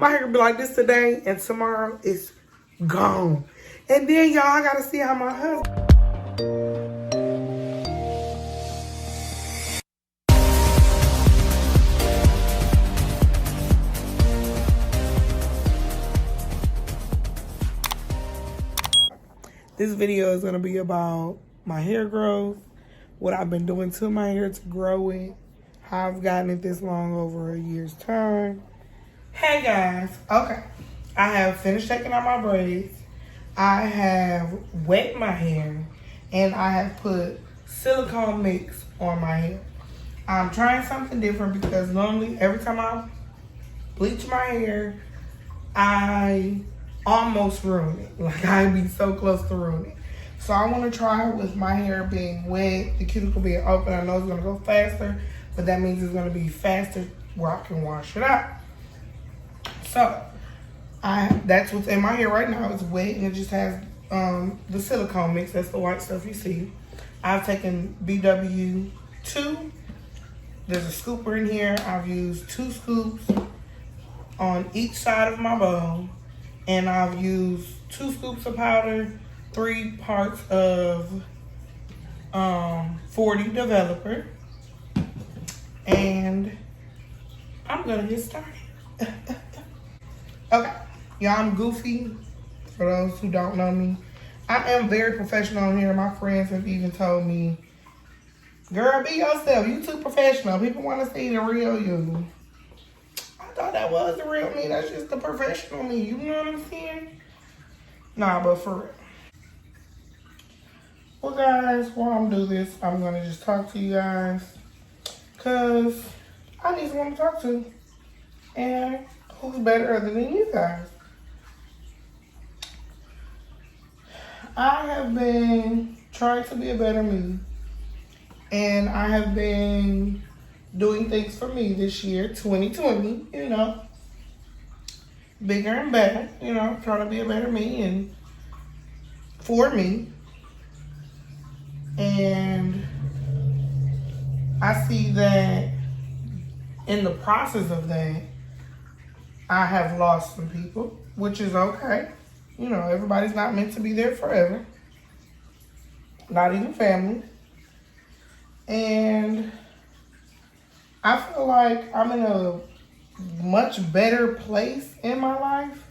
My hair be like this today, and tomorrow it's gone. And then, y'all, I gotta see how my husband... This video is gonna be about my hair growth, what I've been doing to my hair to grow it, how I've gotten it this long over a year's time. Hey guys, okay. I have finished taking out my braids. I have wet my hair and I have put silicone mix on my hair. I'm trying something different because normally every time I bleach my hair, I almost ruin it. Like I'd be so close to ruining it. So I want to try it with my hair being wet, the cuticle being open. I know it's going to go faster, but that means it's going to be faster where I can wash it out. So that's what's in my hair right now. It's wet and it just has the silicone mix. That's the white stuff you see. I've taken BW2. There's a scooper in here. I've used 2 scoops on each side of my bowl. And I've used 2 scoops of powder, 3 parts of 40 developer. And I'm gonna get started. Okay, y'all, I'm goofy. For those who don't know me, I am very professional in here. My friends have even told me, girl, be yourself. You too professional. People want to see the real you. I thought that was the real me. That's just the professional me. You know what I'm saying? Nah, but for real. Well, guys, while I'm doing this, I'm going to just talk to you guys. Because I need someone to talk to. And who's better other than you guys? I have been trying to be a better me. And I have been doing things for me this year, 2020, you know. Bigger and better, you know, trying to be a better me and for me. And I see that in the process of that, I have lost some people, which is okay. You know, everybody's not meant to be there forever. Not even family. And I feel like I'm in a much better place in my life.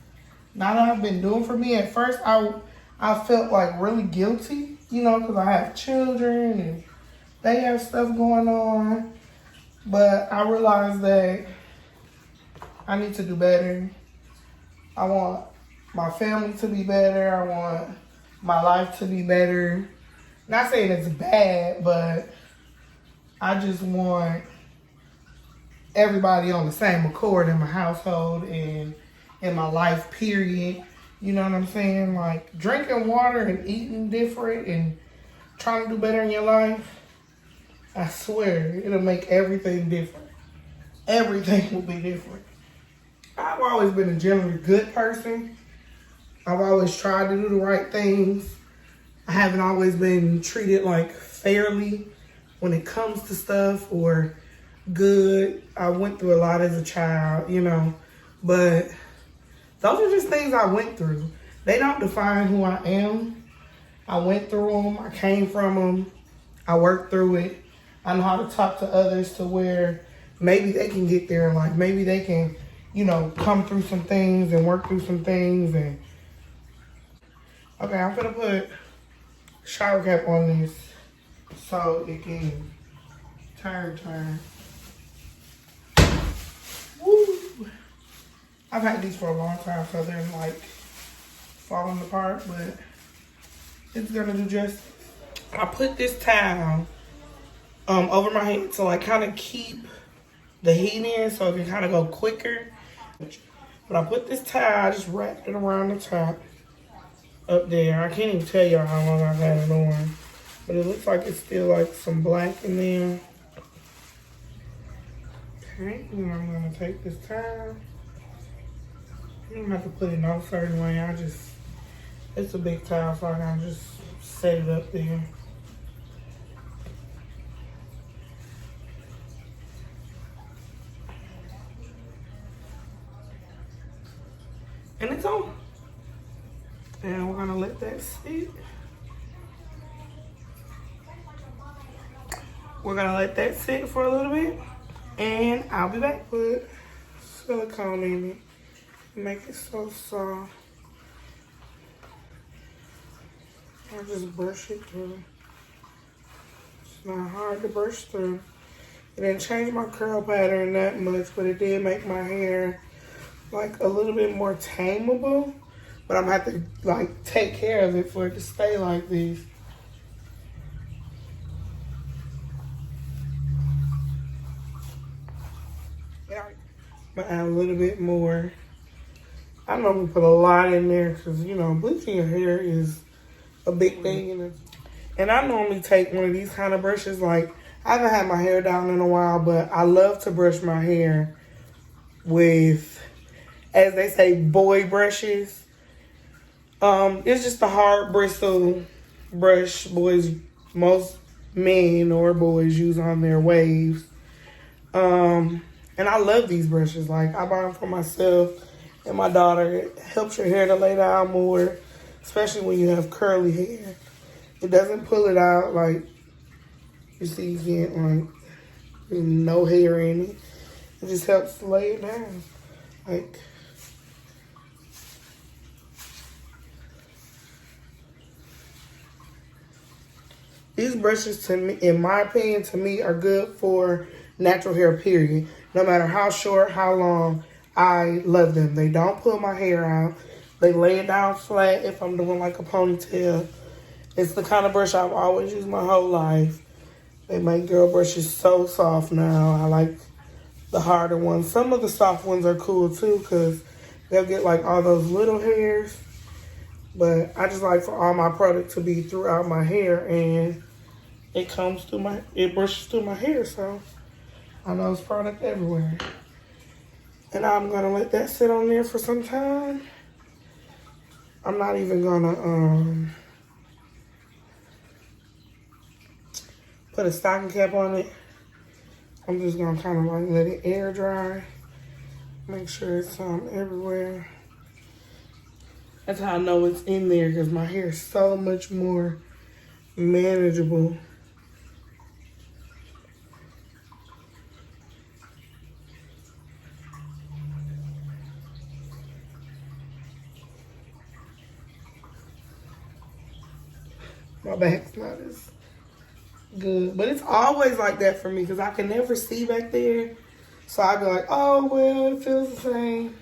Now that I've been doing for me. At first, I felt like really guilty, you know, because I have children and they have stuff going on. But I realized that I need to do better. I want my family to be better. I want my life to be better. Not saying it's bad, but I just want everybody on the same accord in my household and in my life, period. You know what I'm saying? Like drinking water and eating different and trying to do better in your life, I swear, it'll make everything different. Everything will be different. I've always been a generally good person. I've always tried to do the right things. I haven't always been treated like fairly when it comes to stuff or good. I went through a lot as a child, you know, but those are just things I went through. They don't define who I am. I went through them. I came from them. I worked through it. I know how to talk to others to where maybe they can get there. Like maybe they can, you know, come through some things and work through some things. And okay, I'm gonna put shower cap on this so it can turn. Woo! I've had these for a long time, so they're like falling apart, but it's gonna do just. I put this towel over my head to like kind of keep the heat in so it can kind of go quicker. But I put this towel, I just wrapped it around the top up there. I can't even tell y'all how long I've had it on, but it looks like it's still like some black in there. Okay, and I'm gonna take this towel. You don't have to put it no certain way. It's a big towel, so I can just set it up there. And it's on. And we're gonna let that sit. We're gonna let that sit for a little bit. And I'll be back with silicone in it. Make it so soft. I'll just brush it through. It's not hard to brush through. It didn't change my curl pattern that much, but it did make my hair like a little bit more tameable. But I'm gonna have to like take care of it for it to stay like this. I'm gonna add a little bit more. I normally put a lot in there because, you know, bleaching your hair is a big thing. And I normally take one of these kind of brushes. Like, I haven't had my hair down in a while, but I love to brush my hair with, as they say, boy brushes. It's just a hard bristle brush most men or boys use on their waves. And I love these brushes. Like, I buy them for myself and my daughter. It helps your hair to lay down more, especially when you have curly hair. It doesn't pull it out like you see, you get like no hair in it. It just helps to lay it down. Like, these brushes, to me, in my opinion, to me, are good for natural hair, period. No matter how short, how long, I love them. They don't pull my hair out. They lay it down flat if I'm doing like a ponytail. It's the kind of brush I've always used my whole life. They make girl brushes so soft now. I like the harder ones. Some of the soft ones are cool too because they'll get like all those little hairs. But I just like for all my product to be throughout my hair, and it brushes through my hair, so I know it's product everywhere. And I'm gonna let that sit on there for some time. I'm not even gonna put a stocking cap on it. I'm just gonna kind of like let it air dry. Make sure it's everywhere. That's how I know it's in there, because my hair is so much more manageable. My back's not as good, but it's always like that for me because I can never see back there. So I'd be like, oh, well, it feels the same.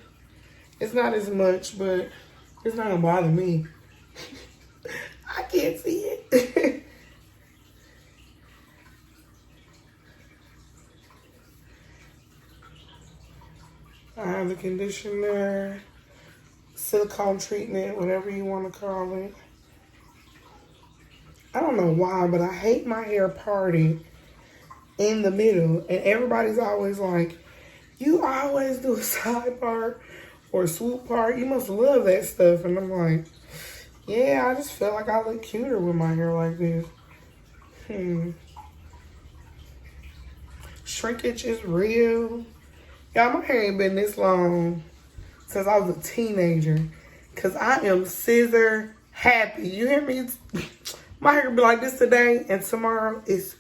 It's not as much, but it's not gonna bother me. I can't see it. I have the conditioner, silicone treatment, whatever you want to call it. I don't know why, but I hate my hair parted in the middle. And everybody's always like, you always do a side part or a swoop part. You must love that stuff. And I'm like, yeah, I just feel like I look cuter with my hair like this. Shrinkage is real. Y'all, my hair ain't been this long since I was a teenager. Because I am scissor happy. You hear me? My hair be like this today, and tomorrow it's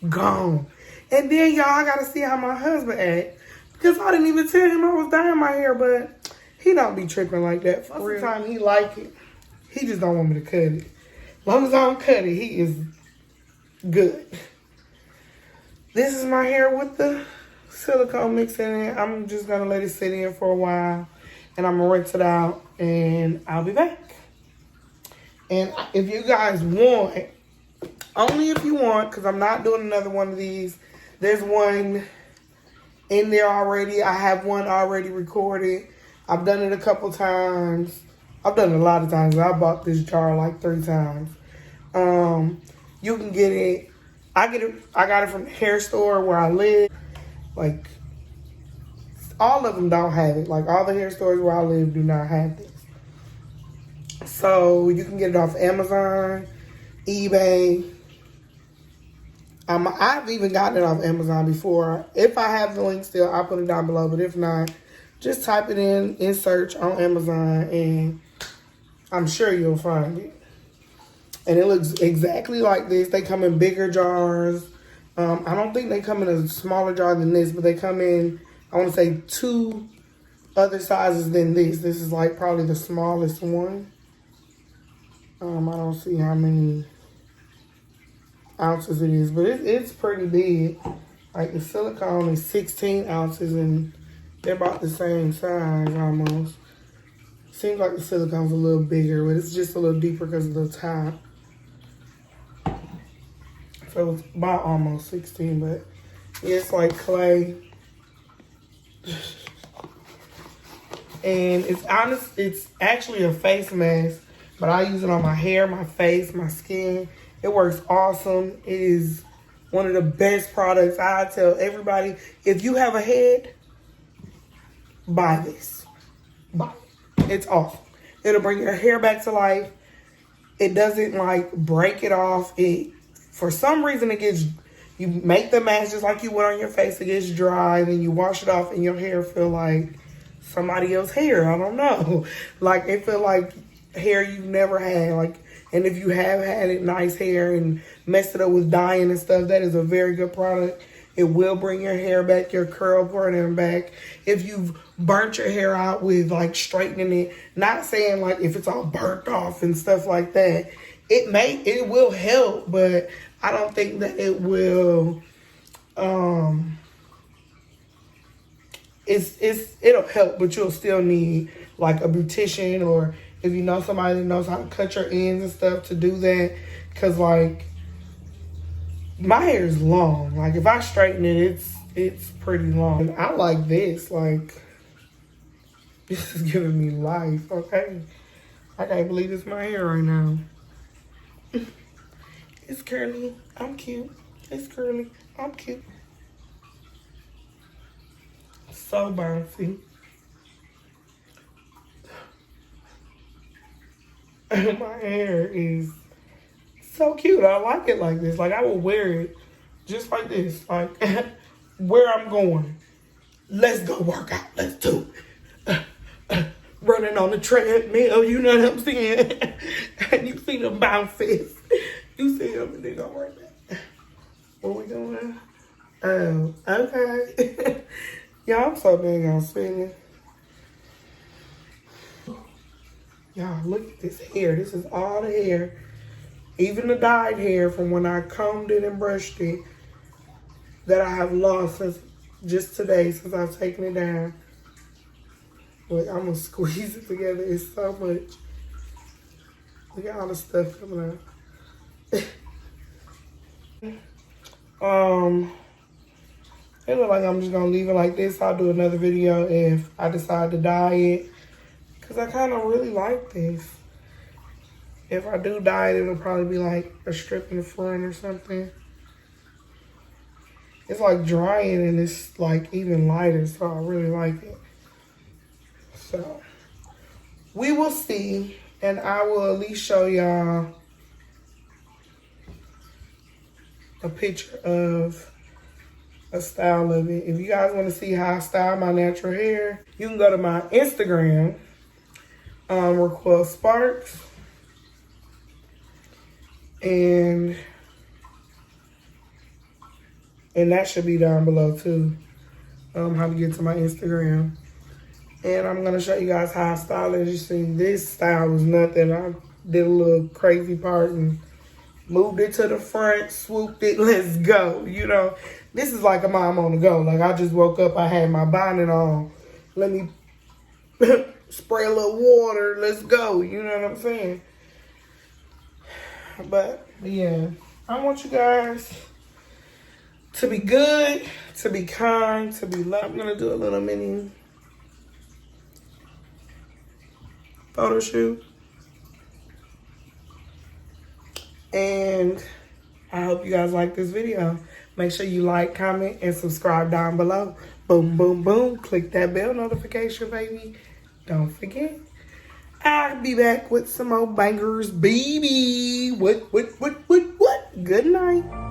gone. And then, y'all, I gotta see how my husband act. Because I didn't even tell him I was dyeing my hair, but he don't be tripping like that. For real. Most of the time, he like it. He just don't want me to cut it. As long as I don't cut it, he is good. This is my hair with the silicone mix in it. I'm just gonna let it sit in for a while, and I'm gonna rinse it out, and I'll be back. And if you guys want, only if you want, because I'm not doing another one of these. There's one in there already. I have one already recorded. I've done it a couple times. I've done it a lot of times. I bought this jar like 3 times. You can get it. I got it from the hair store where I live. Like, all of them don't have it. Like, all the hair stores where I live do not have this. So you can get it off Amazon, eBay. I've even gotten it off Amazon before. If I have the link still, I'll put it down below. But if not, Just type it in search on Amazon, and I'm sure you'll find it. And it looks exactly like this. They come in bigger jars. I don't think they come in a smaller jar than this, but they come in, I want to say, 2 other sizes than this. This is like probably the smallest one. I don't see how many ounces it is, but it's pretty big. Like the silicone is 16 ounces and they're about the same size almost. Seems like the silicone's a little bigger, but it's just a little deeper because of the top. So it's about almost 16, but it's like clay. And it's actually a face mask, but I use it on my hair, my face, my skin. It works awesome. It is one of the best products. I tell everybody, if you have a head, buy this. Buy it. It's awesome. It'll bring your hair back to life. It doesn't like break it off. For some reason, you make the mask just like you would on your face. It gets dry, and then you wash it off, and your hair feel like somebody else's hair. I don't know. Like, it feel like hair you've never had. Like, and if you have had it, nice hair, and messed it up with dyeing and stuff, that is a very good product. It will bring your hair back, your curl pattern back. If you've burnt your hair out with like straightening it, not saying like if it's all burnt off and stuff like that, it will help, but I don't think that it will, it'll help, but you'll still need like a beautician, or if you know somebody that knows how to cut your ends and stuff, to do that. Cause like my hair is long. Like if I straighten it, it's pretty long. And I like this. Like, this is giving me life. Okay, I can't believe it's my hair right now. It's curly. I'm cute. It's curly. I'm cute. So bouncy. My hair is so cute. I like it like this. Like, I will wear it just like this. Like, where I'm going. Let's go work out. Let's do it. Running on the treadmill, you know what I'm saying? And you see them bounces. You see them and they go right back. What we doing? Oh, okay. Y'all, I'm so big on spinning. Y'all, look at this hair. This is all the hair. Even the dyed hair from when I combed it and brushed it that I have lost since just today, since I've taken it down. But I'm going to squeeze it together. It's so much. Look at all the stuff coming out. It look like I'm just going to leave it like this. I'll do another video if I decide to dye it, because I kind of really like this. If I do dye it, it'll probably be like a strip in the front or something. It's like drying and it's like even lighter, so I really like it. So we will see, and I will at least show y'all a picture of a style of it. If you guys want to see how I style my natural hair, you can go to my Instagram, RaQuel Sparks, and that should be down below too, how to get to my Instagram. And I'm gonna show you guys how I style it. As you see, this style was nothing. I did a little crazy part and moved it to the front, swooped it, let's go. You know, this is like a mom on the go. Like, I just woke up, I had my bonnet on. Let me spray a little water, let's go. You know what I'm saying? But yeah, I want you guys to be good, to be kind, to be loved. I'm gonna do a little mini photo shoot. And I hope you guys like this video. Make sure you like, comment, and subscribe down below. Boom, boom, boom. Click that bell notification, baby. Don't forget. I'll be back with some more bangers, baby. What? Good night.